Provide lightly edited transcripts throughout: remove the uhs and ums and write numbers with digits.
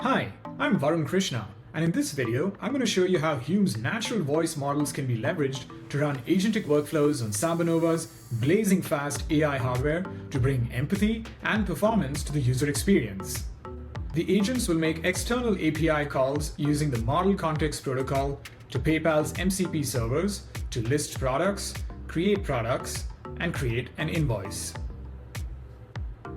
Hi, I'm Varun Krishna, and in this video, I'm going to show you how Hume's natural voice models can be leveraged to run agentic workflows on SambaNova's blazing fast AI hardware to bring empathy and performance to the user experience. The agents will make external API calls using the Model Context Protocol to PayPal's MCP servers to list products, and create an invoice.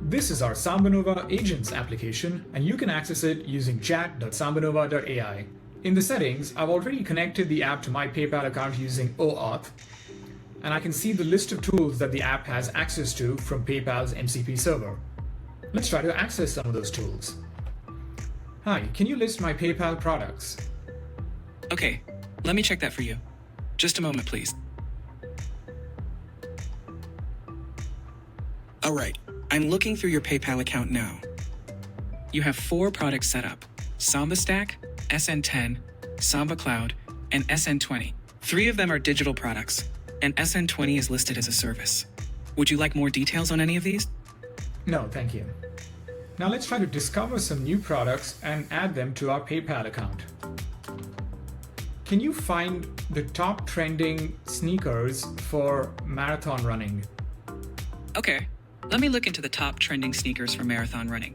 This is our SambaNova Agents application, and you can access it using chat.sambanova.ai. In the settings, I've already connected the app to my PayPal account using OAuth, and I can see the list of tools that the app has access to from PayPal's MCP server. Let's try to access some of those tools. Hi, can you list my PayPal products? Okay, let me check that for you. Just a moment, please. All right, I'm looking through your PayPal account now. You have 4 products set up: Samba Stack, SN10, Samba Cloud, and SN20. 3 of them are digital products, and SN20 is listed as a service. Would you like more details on any of these? No, thank you. Now let's try to discover some new products and add them to our PayPal account. Can you find the top trending sneakers for marathon running? Okay, let me look into the top trending sneakers for marathon running.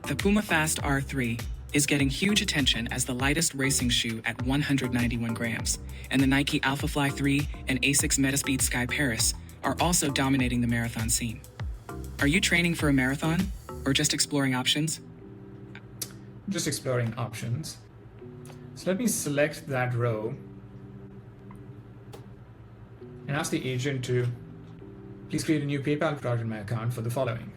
The Puma Fast R3 is getting huge attention as the lightest racing shoe at 191 grams, and the Nike Alphafly 3 and Asics Metaspeed Sky Paris are also dominating the marathon scene. Are you training for a marathon, or just exploring options? Just exploring options. So let me select that row and ask the agent to please create a new PayPal product in my account for the following.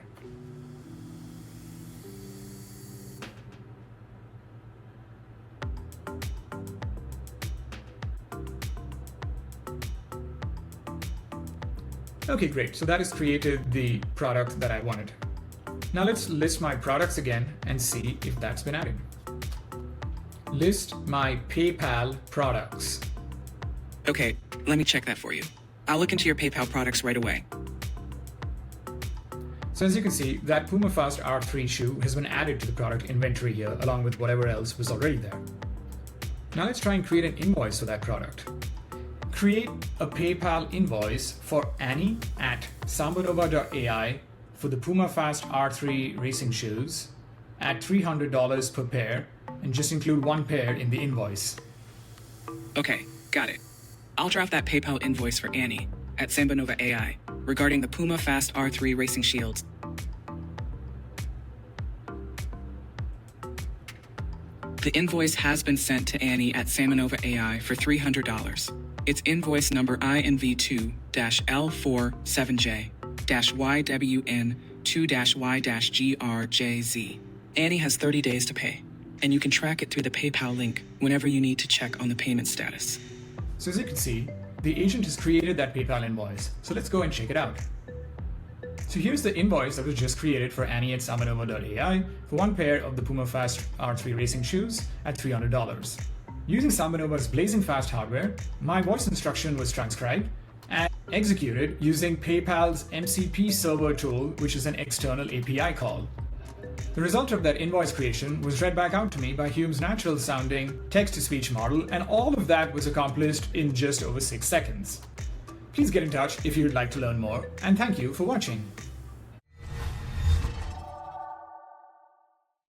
Okay, great. So that has created the product that I wanted. Now let's list my products again and see if that's been added. List my PayPal products. Okay, let me check that for you. I'll look into your PayPal products right away. So as you can see, that Puma Fast R3 shoe has been added to the product inventory here, along with whatever else was already there. Now let's try and create an invoice for that product. Create a PayPal invoice for Annie at sambanova.ai for the Puma Fast R3 racing shoes at $300 per pair, and just include 1 pair in the invoice. Okay, got it. I'll draft that PayPal invoice for Annie at SambaNova AI regarding the Puma Fast R3 racing shields. The invoice has been sent to Annie at SambaNova AI for $300. It's invoice number INV2-L47J-YWN2-Y-GRJZ. Annie has 30 days to pay, and you can track it through the PayPal link whenever you need to check on the payment status. So as you can see, the agent has created that PayPal invoice. So let's go and check it out. So here's the invoice that was just created for Annie at sambanova.ai for 1 pair of the Puma Fast R3 racing shoes at $300. Using SambaNova's blazing fast hardware, my voice instruction was transcribed and executed using PayPal's MCP server tool, which is an external API call. The result of that invoice creation was read back out to me by Hume's natural sounding text-to-speech model, and all of that was accomplished in just over 6 seconds. Please get in touch if you'd like to learn more, and thank you for watching.